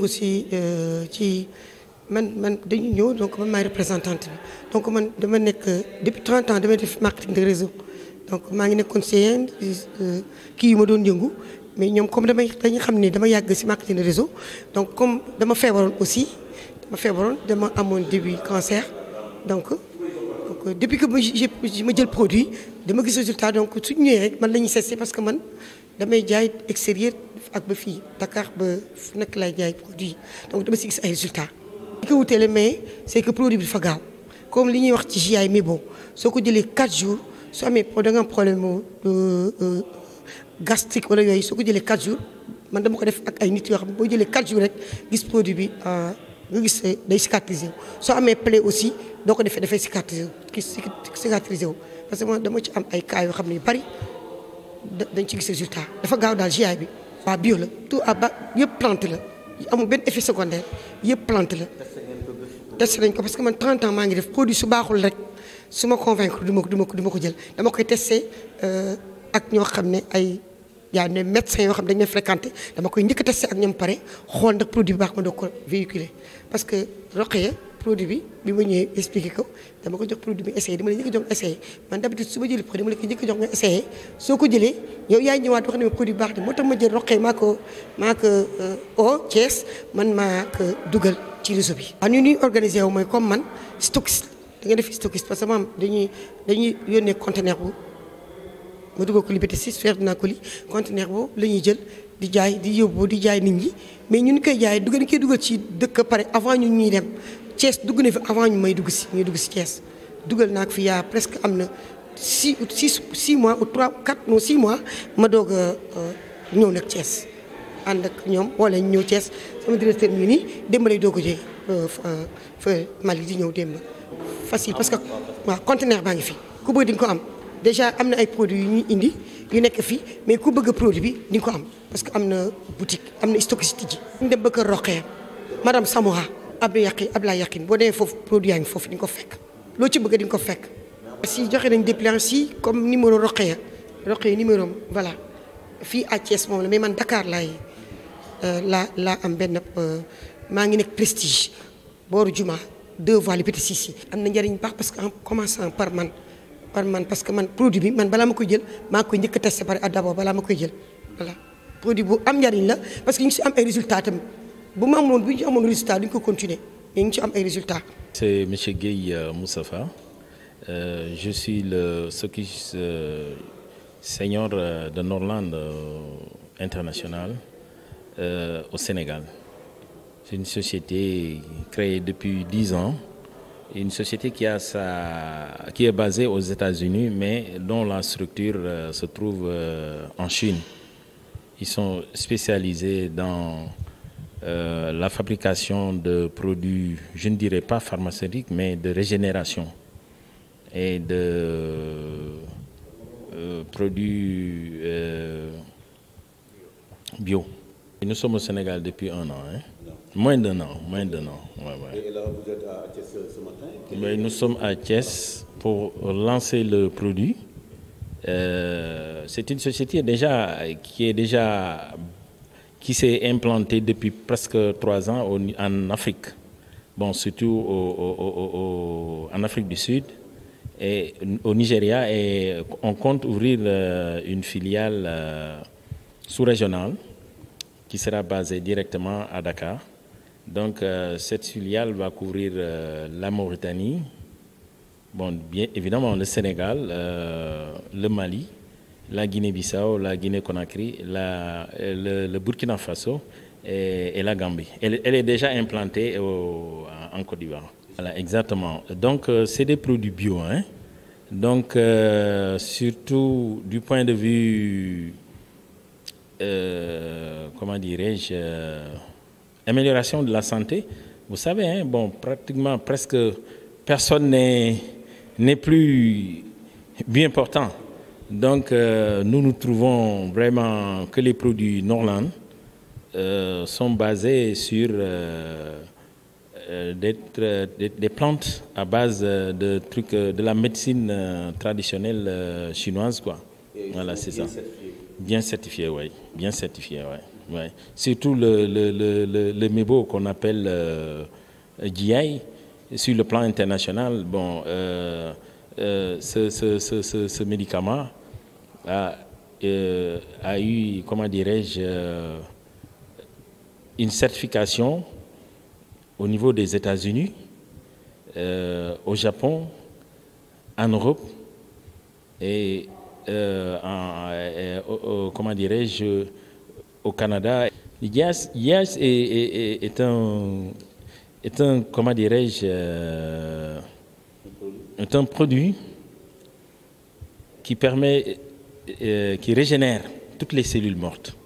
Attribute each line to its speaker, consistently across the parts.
Speaker 1: aussi ci man dañu ñëw donc man maay représentante bi donc man dama nekk depuis 30 ans damay def marketing de réseau donc maa ngi nekk conseillère kii yu ma doon yëngu mais ñoom comme dañu xam ne dama yàgg ci marketing de réseau donc comme dama feebaroon aussi dama amoon début cancer donc depuis que ma jël produit dama gis résultat donc su ñëwee rek man la ñuy seet parce que man damay jaay extérieur ak ba fii Dakar ba fu nekk laay jaay produit donc dama si gis ay résultats. li ko wuteele mais c'est que produit bi dafa gaaw comme li ñuy wax ci GI mais bon soo ko jëlee 4 jours soo amee da nga am problème mu gastrique wala yooyu soo ko jëlee 4 jours man dama ko def ak ay nit yoo xam ne boo jëlee 4 jours rek gis produit bi nga gis day cicatriser wu. soo amee plaie aussi doo ko defee dafay cicatriser wu parce que man dama ci am ay cas yoo xam ne yu bari dañ ci gis résultat dafa gaaw daal GI bi. waaw bio la tout à bas yëpp plante la amul benn effet secondaire yëpp plante la. testé nañ ko parce que man 30 ans maa ngi def produit su baaxul rek su ma convaincre du ma ko jël dama koy testé ak ñoo xam ne ay yaa ne médecins yoo xam ne dañu may fréquenté dama koy njëkk a testé ak ñoom pare xool ndax produit bi baax ma doog ko véhiculer parce que Rokhaya produit bi ma ñëwee expliqué ko dama ko jox produit bi essayé dama la njëkk a jox essayé man d'habitude su ma jëlee produit dama la ko njëkk a jox nga essayé soo ko jëlee yow yaay ñëwaat wax ne ma produit bi baax na moo tax ma jël Rokhaya maa ko Thiès man maa ko dugal ci réseau bi. waaw ñuy organisé wu mooy comme man stockiste da nga def stockiste parce que maam dañuy yónnee conteneur bu ma dugal ko Liberté 6 faire naa ko li conteneur boobu la ñuy jël di jaay di yóbbu di jaay nit ñi mais ñun koy jaay dañ koy dugal ci dëkk pare avant ñun ñuy dem. Thiès dugg na fi avant ñu may dugg si Thiès dugal naa ko fi yaa presque am na 6 mois ou 6 mois ma doog a ñëw nag Thiès ànd ak ñoom wala ñu ñëw Thiès sama directeur mi nii démb lay doog a jógee fa Mali di ñëw démb facile parce que waaw conteneur baa ngi fi ku bëgg di nga ko am déjà am na ay produits yu ñuy indi yu nekk fii mais ku bëgg produit bi di nga ko am parce que am na boutique am na stockiste ji ñu dem ba kër Rokhaya madame Samoura Abdoulaye Yakhine boo demee foofu produit yaa ngi foofu di nga ko fekk loo ci bëgg di nga ko fekk. si joxe nañ dépliance si comme numéro Rokhaya numéro am voilà fii à Thiès moom la mais man Dakar laa am benn maa ngi nekk Prestige booru Juma 2 voies Liberté 6 yi. am na njëriñ baax parce que en commençant par man parce que man produit bi man balaa ma koy jël maa koy njëkk a testé par d'abord balaa ma koy jël voilà produit bu am njëriñ la parce que ñu ngi si am ay résultats tamit. bu ma amoon bu ñu amoon résultat duñ ko continuer mais ñu ci am ay résultats.
Speaker 2: C'est monsieur Gueye Moustapha. Je suis le stockiste senior de Norland International au Sénégal. C'est une société créée depuis 10 ans, une société qui est basée aux États-Unis mais dont la structure se trouve en Chine. Ils sont spécialisés dans la fabrication de produits, je ne dirais pas pharmaceutiques, mais de régénération et de produits bio. Nous sommes au Sénégal depuis 1 an, hein? Moins d'un an. Ouais. Et là, vous êtes à Thiès ce matin? Mais nous sommes à Thiès pour lancer le produit. C'est une société qui s'est implantée depuis presque 3 ans en Afrique, bon, surtout en Afrique du Sud et au Nigeria, et on compte ouvrir une filiale sous-régionale qui sera basée directement à Dakar. Donc cette filiale va couvrir la Mauritanie, bon, bien évidemment le Sénégal, le Mali, la Guinée-Bissau, la Guinée-Conakry, le Burkina Faso et la Gambie. Elle est déjà implantée en Côte d'Ivoire. Voilà, exactement. Donc, c'est des produits bio, hein? Donc, surtout du point de vue, comment dirais-je, amélioration de la santé. Vous savez, hein, bon, pratiquement presque personne n'est plus bien portant. Donc, nous trouvons vraiment que les produits Norland sont basés sur des plantes à base de la médecine traditionnelle chinoise, quoi. Voilà, c'est ça. Bien certifié, oui. Bien certifié, oui. Ouais. Surtout le MEBO qu'on appelle GI, sur le plan international, bon, ce médicament a eu, comment dirais-je, une certification au niveau des États-Unis, au Japon, en Europe et comment dirais-je, au Canada. Yes est un comment dirais-je, est un produit qui permet, qui régénère toutes les cellules mortes.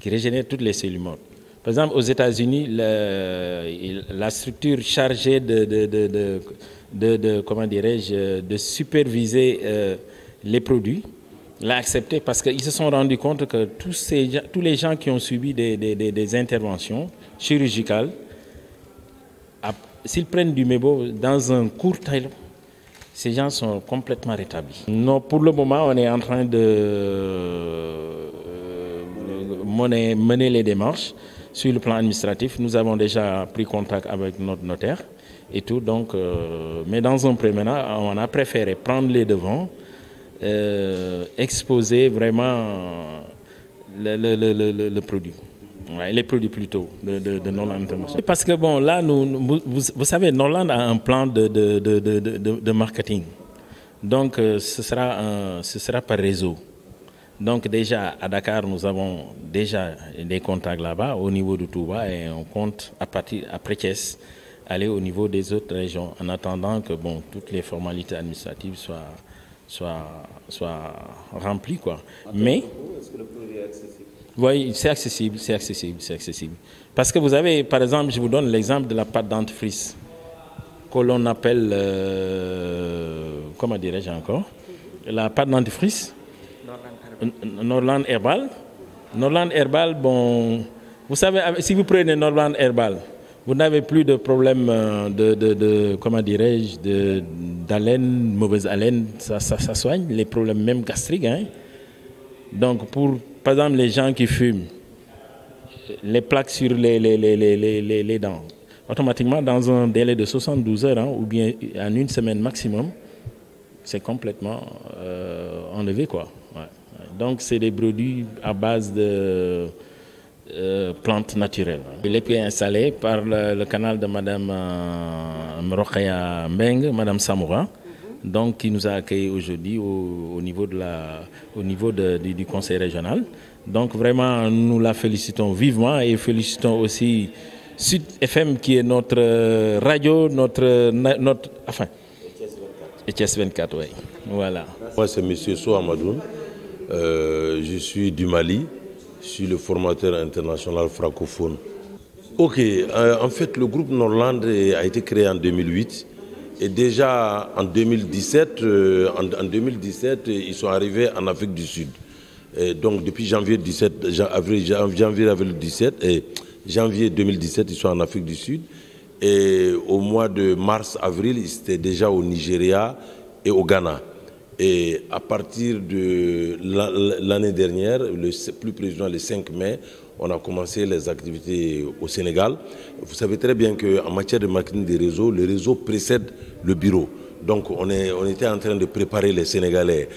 Speaker 2: Qui régénère toutes les cellules mortes. Par exemple, aux États-Unis, la structure chargée comment dirais-je, de superviser les produits l'a accepté parce qu'ils se sont rendus compte que tous les gens qui ont subi des interventions chirurgicales, s'ils prennent du MEBO dans un court temps, ces gens sont complètement rétablis. Non, pour le moment, on est en train de mener les démarches sur le plan administratif. Nous avons déjà pris contact avec notre notaire et tout. Donc, mais dans un premier temps, on a préféré prendre les devants, exposer vraiment le produit. Ouais, les produits plutôt de Norland International. Parce que bon, là, vous savez, Norland a un plan de marketing. Donc, ce sera par réseau. Donc déjà, à Dakar, nous avons déjà des contacts là-bas au niveau de Touba et on compte après Thiès aller au niveau des autres régions en attendant que bon, toutes les formalités administratives soient remplies, quoi. Mais est-ce que le produit est accessible? Oui, c'est accessible. Parce que vous avez, par exemple, je vous donne l'exemple de la pâte dentifrice que l'on appelle, comment dirais-je encore, la pâte dentifrice Norland Herbal. Norland Herbal, bon, vous savez, si vous prenez Norland Herbal, vous n'avez plus de problème comment dirais-je, d'haleine, mauvaise haleine, ça soigne les problèmes même gastriques. Hein. Donc, par exemple, les gens qui fument, les plaques sur les dents, automatiquement, dans un délai de 72 heures, hein, ou bien en une semaine maximum, c'est complètement enlevé, quoi. Ouais. Donc, c'est des produits à base de plantes naturelles. Il est installé par le canal de Mme Mrokhaya Mbeng, Mme Samoura, donc, qui nous a accueillis aujourd'hui au niveau du conseil régional. Donc, vraiment, nous la félicitons vivement et félicitons aussi Sud FM qui est notre radio, enfin, ETS 24, oui. Voilà.
Speaker 3: Moi, c'est M. Sow Amadoun. Je suis du Mali. Je suis le formateur international francophone. Ok, en fait, le groupe Norland a été créé en 2008. Et déjà en 2017, ils sont arrivés en Afrique du Sud. Et donc depuis janvier 2017, ils sont en Afrique du Sud. Et au mois de mars-avril, ils étaient déjà au Nigeria et au Ghana. Et à partir de l'année dernière, plus précisément le 5 mai, on a commencé les activités au Sénégal. Vous savez très bien qu'en matière de marketing des réseaux, le réseau précède le bureau. Donc on était en train de préparer les Sénégalais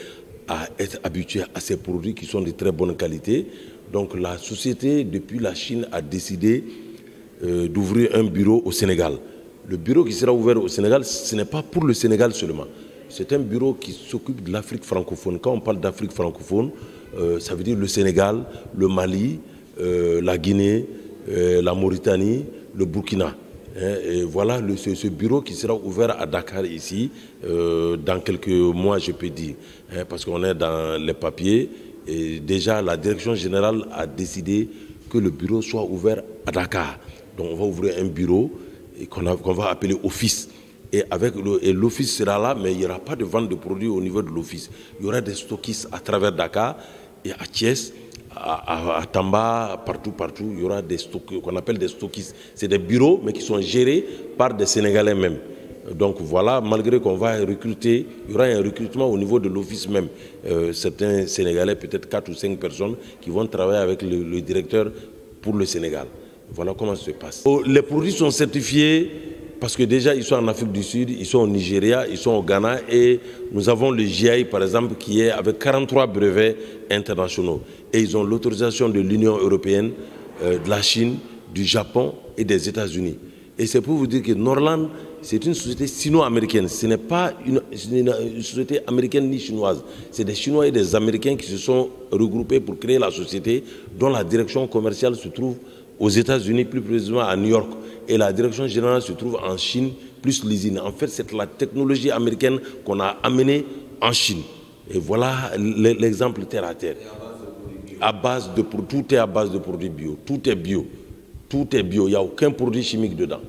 Speaker 3: à être habitués à ces produits qui sont de très bonne qualité. Donc la société, depuis la Chine, a décidé d'ouvrir un bureau au Sénégal. Le bureau qui sera ouvert au Sénégal, ce n'est pas pour le Sénégal seulement. C'est un bureau qui s'occupe de l'Afrique francophone. Quand on parle d'Afrique francophone, ça veut dire le Sénégal, le Mali, la Guinée, la Mauritanie, le Burkina. Et voilà ce bureau qui sera ouvert à Dakar ici dans quelques mois, je peux dire. Parce qu'on est dans les papiers et déjà la direction générale a décidé que le bureau soit ouvert à Dakar. Donc on va ouvrir un bureau qu'on va appeler office. Et l'office sera là, mais il n'y aura pas de vente de produits au niveau de l'office. Il y aura des stockistes à travers Dakar et à Thiès, à Tamba, partout. Il y aura des stocks qu'on appelle des stockistes. C'est des bureaux, mais qui sont gérés par des Sénégalais même. Donc voilà, malgré qu'on va recruter, il y aura un recrutement au niveau de l'office même. Certains Sénégalais, peut-être 4 ou 5 personnes qui vont travailler avec le directeur pour le Sénégal. Voilà comment ça se passe. Les produits sont certifiés parce que déjà ils sont en Afrique du Sud, ils sont au Nigeria, ils sont au Ghana et nous avons le GI par exemple qui est avec 43 brevets internationaux. Et ils ont l'autorisation de l'Union européenne, de la Chine, du Japon et des États-Unis. Et c'est pour vous dire que Norland, c'est une société sino-américaine. Ce n'est pas une société américaine ni chinoise. C'est des Chinois et des Américains qui se sont regroupés pour créer la société dont la direction commerciale se trouve aux États-Unis, plus précisément à New York. Et la direction générale se trouve en Chine, plus l'usine. En fait, c'est la technologie américaine qu'on a amenée en Chine. Et voilà l'exemple terre à terre. Tout est à base de produits bio. Tout est bio. Tout est bio. Il n'y a aucun produit chimique dedans.